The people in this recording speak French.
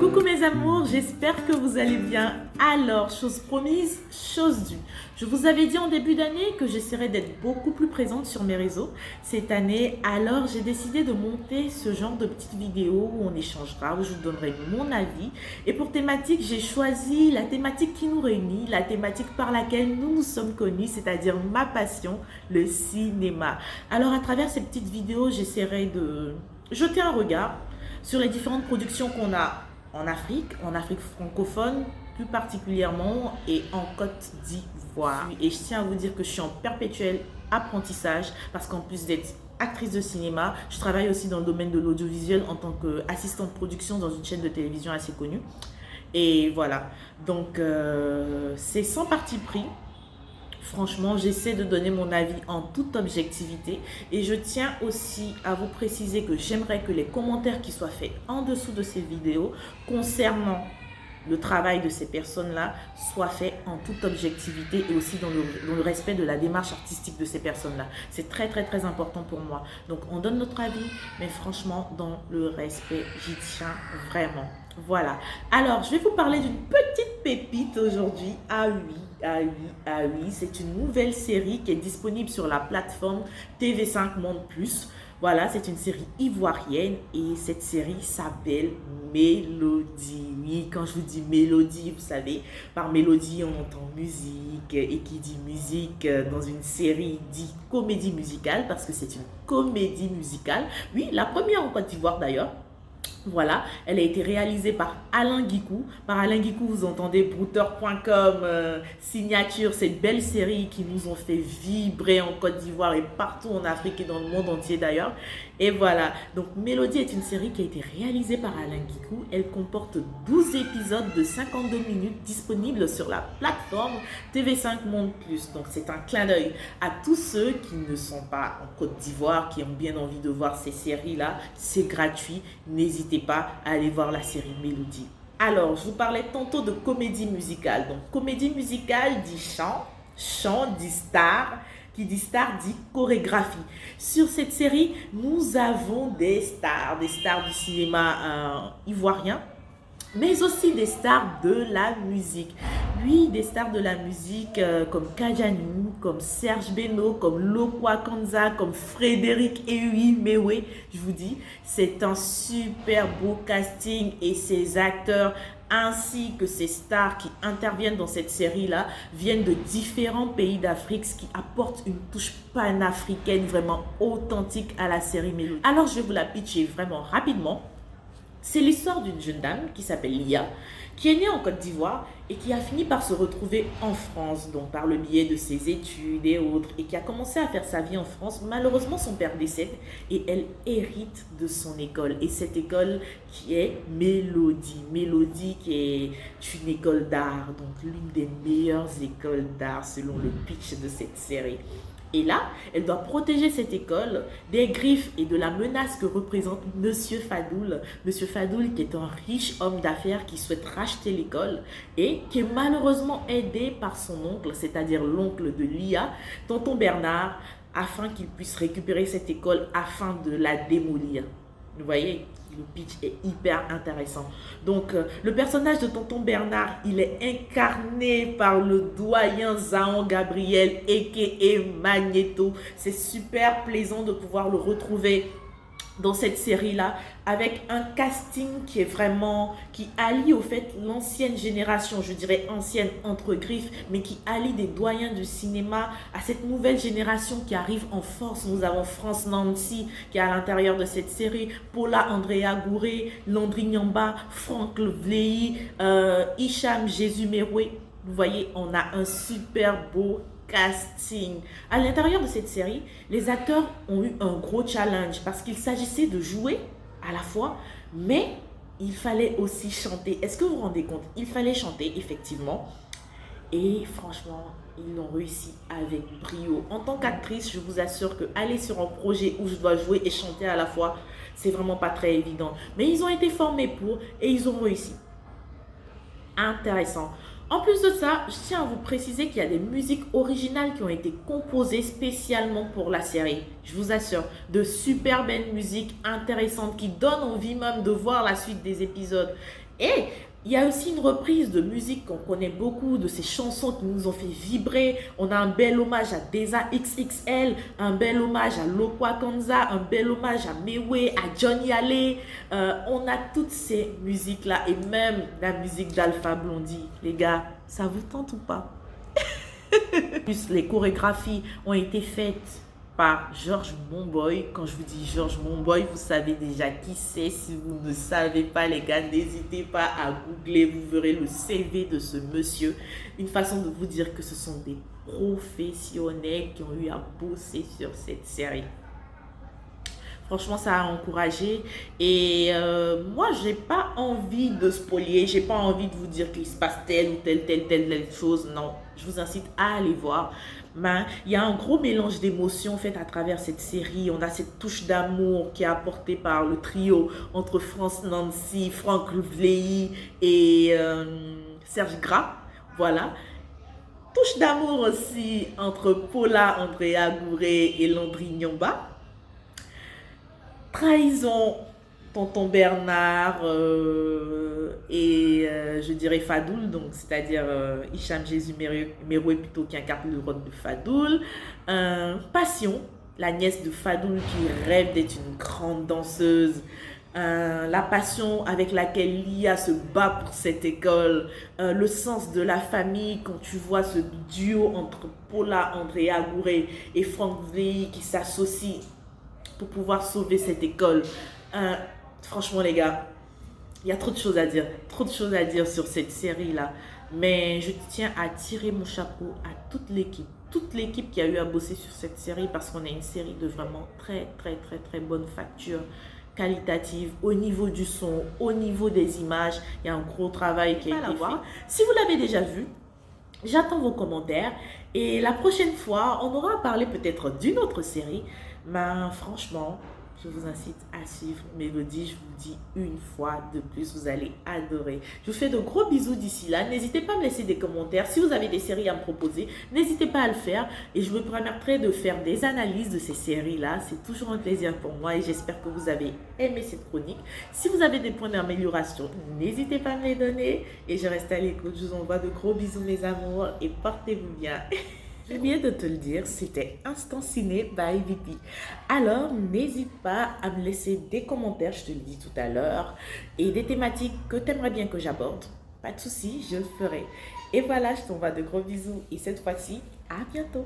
Coucou mes amours, j'espère que vous allez bien. Alors, chose promise, chose due. Je vous avais dit en début d'année que j'essaierais d'être beaucoup plus présente sur mes réseaux cette année. Alors, j'ai décidé de monter ce genre de petites vidéos où on échangera, où je vous donnerai mon avis. Et pour thématique, j'ai choisi la thématique qui nous réunit, la thématique par laquelle nous nous sommes connus, c'est-à-dire ma passion, le cinéma. Alors, à travers ces petites vidéos, j'essaierai de jeter un regard sur les différentes productions qu'on a en Afrique francophone plus particulièrement et en Côte d'Ivoire. Et je tiens à vous dire que je suis en perpétuel apprentissage parce qu'en plus d'être actrice de cinéma, je travaille aussi dans le domaine de l'audiovisuel en tant qu'assistante de production dans une chaîne de télévision assez connue. Et voilà, donc c'est sans parti pris. Franchement, j'essaie de donner mon avis en toute objectivité et je tiens aussi à vous préciser que j'aimerais que les commentaires qui soient faits en dessous de ces vidéos concernant le travail de ces personnes-là soient faits en toute objectivité et aussi dans le respect de la démarche artistique de ces personnes-là. C'est très important pour moi. Donc, on donne notre avis, mais franchement, dans le respect, j'y tiens vraiment. Voilà. Alors, je vais vous parler d'une petite pépite aujourd'hui. Ah oui, c'est une nouvelle série qui est disponible sur la plateforme TV5 Monde Plus. Voilà, c'est une série ivoirienne et cette série s'appelle Mélodie. Oui, quand je vous dis mélodie, vous savez, par mélodie, on entend musique et qui dit musique dans une série dit comédie musicale parce que c'est une comédie musicale. Oui, la première en Côte d'Ivoire d'ailleurs. Voilà, elle a été réalisée par Alain Guicou. Par Alain Guicou, vous entendez Brouteur.com, Signature, cette belle série qui nous ont fait vibrer en Côte d'Ivoire et partout en Afrique et dans le monde entier d'ailleurs. Et voilà, donc Mélodie est une série qui a été réalisée par Alain Guicou. Elle comporte 12 épisodes de 52 minutes disponibles sur la plateforme TV5 Monde Plus. Donc c'est un clin d'œil à tous ceux qui ne sont pas en Côte d'Ivoire, qui ont bien envie de voir ces séries-là. C'est gratuit, n'hésitez pas à aller voir la série Mélodie. Alors, je vous parlais tantôt de comédie musicale. Donc, comédie musicale dit chant, chant dit star, qui dit star dit chorégraphie. Sur cette série, nous avons des stars du cinéma ivoirien, mais aussi des stars de la musique. Oui, des stars de la musique comme Kajani, comme Serge Beno, comme Lokwa Kanza, comme Frédéric Eui Mewe. Je vous dis, c'est un super beau casting et ces acteurs ainsi que ces stars qui interviennent dans cette série-là viennent de différents pays d'Afrique, ce qui apporte une touche panafricaine vraiment authentique à la série Mélodie. Alors, je vais vous la pitcher vraiment rapidement. C'est l'histoire d'une jeune dame qui s'appelle Lia, qui est née en Côte d'Ivoire et qui a fini par se retrouver en France, donc par le biais de ses études et autres, et qui a commencé à faire sa vie en France. Malheureusement, son père décède et elle hérite de son école. Et cette école qui est Mélodie. Mélodie qui est une école d'art, donc l'une des meilleures écoles d'art selon le pitch de cette série. Et là, elle doit protéger cette école des griffes et de la menace que représente Monsieur Fadoul. Monsieur Fadoul qui est un riche homme d'affaires qui souhaite racheter l'école et qui est malheureusement aidé par son oncle, c'est-à-dire l'oncle de Lia, tonton Bernard, afin qu'il puisse récupérer cette école afin de la démolir. Vous voyez, le pitch est hyper intéressant. Donc, le personnage de tonton Bernard, il est incarné par le doyen Zahan Gabriel, a.k.a. Magneto. C'est super plaisant de pouvoir le retrouver dans cette série-là, avec un casting qui allie au fait l'ancienne génération, je dirais ancienne entre griffes, mais qui allie des doyens du cinéma à cette nouvelle génération qui arrive en force. Nous avons France Nancy qui est à l'intérieur de cette série, Paula Andrea Gouré, Landry Nyamba, Franck Levlei, Hicham Jésus Meroué. Vous voyez, on a un super beau casting. À l'intérieur de cette série, les acteurs ont eu un gros challenge parce qu'il s'agissait de jouer à la fois, mais il fallait aussi chanter. Est-ce que vous vous rendez compte? Il fallait chanter, effectivement. Et franchement, ils l'ont réussi avec brio. En tant qu'actrice, je vous assure que aller sur un projet où je dois jouer et chanter à la fois, c'est vraiment pas très évident. Mais ils ont été formés pour et ils ont réussi. Intéressant. En plus de ça, je tiens à vous préciser qu'il y a des musiques originales qui ont été composées spécialement pour la série. Je vous assure, de super belles musiques intéressantes qui donnent envie même de voir la suite des épisodes. Et il y a aussi une reprise de musique qu'on connaît beaucoup, de ces chansons qui nous ont fait vibrer. On a un bel hommage à Deza XXL, un bel hommage à Lokwa Kanza, un bel hommage à Mewe, à Johnny Haley. On a toutes ces musiques-là et même la musique d'Alpha Blondy. Les gars, ça vous tente ou pas? Plus les chorégraphies ont été faites par Georges Monboy. Quand je vous dis Georges Monboy, vous savez déjà qui c'est. Si vous ne savez pas, les gars, n'hésitez pas à googler. Vous verrez le CV de ce monsieur. Une façon de vous dire que ce sont des professionnels qui ont eu à bosser sur cette série. Franchement, ça a encouragé. Et moi, j'ai pas envie de spolier. J'ai pas envie de vous dire qu'il se passe telle ou telle chose. Non, je vous incite à aller voir. Mais il y a un gros mélange d'émotions fait à travers cette série. On a cette touche d'amour qui est apportée par le trio entre France Nancy, Franck Vlehi et Serge Gras. Voilà. Touche d'amour aussi entre Paula Andrea Gouré et Landry Nyomba. Trahison, tonton Bernard et je dirais Fadoul, donc c'est-à-dire Hicham Jésus Meroué plutôt qui incarne le rôle de Fadoul. Passion, la nièce de Fadoul qui rêve d'être une grande danseuse. La passion avec laquelle Lia se bat pour cette école, le sens de la famille quand tu vois ce duo entre Paula Andrea Gouré et Franck Vlehi qui s'associent pour pouvoir sauver cette école. Franchement les gars, il y a trop de choses à dire sur cette série-là. Mais je tiens à tirer mon chapeau à toute l'équipe qui a eu à bosser sur cette série parce qu'on a une série de vraiment très bonne facture qualitative au niveau du son, au niveau des images. Il y a un gros travail qui a été fait. Si vous l'avez déjà vu, j'attends vos commentaires et la prochaine fois, on aura parlé peut-être d'une autre série. Mais franchement, je vous incite à suivre Mélodie. Je vous dis une fois de plus, vous allez adorer. Je vous fais de gros bisous d'ici là. N'hésitez pas à me laisser des commentaires. Si vous avez des séries à me proposer, n'hésitez pas à le faire. Et je me permettrai de faire des analyses de ces séries-là. C'est toujours un plaisir pour moi et j'espère que vous avez aimé cette chronique. Si vous avez des points d'amélioration, n'hésitez pas à me les donner. Et je reste à l'écoute. Je vous envoie de gros bisous mes amours et portez-vous bien. J'ai oublié de te le dire, c'était Instant Ciné by VP. Alors, n'hésite pas à me laisser des commentaires, je te le dis tout à l'heure, et des thématiques que tu aimerais bien que j'aborde. Pas de souci, je le ferai. Et voilà, je t'envoie de gros bisous et cette fois-ci, à bientôt.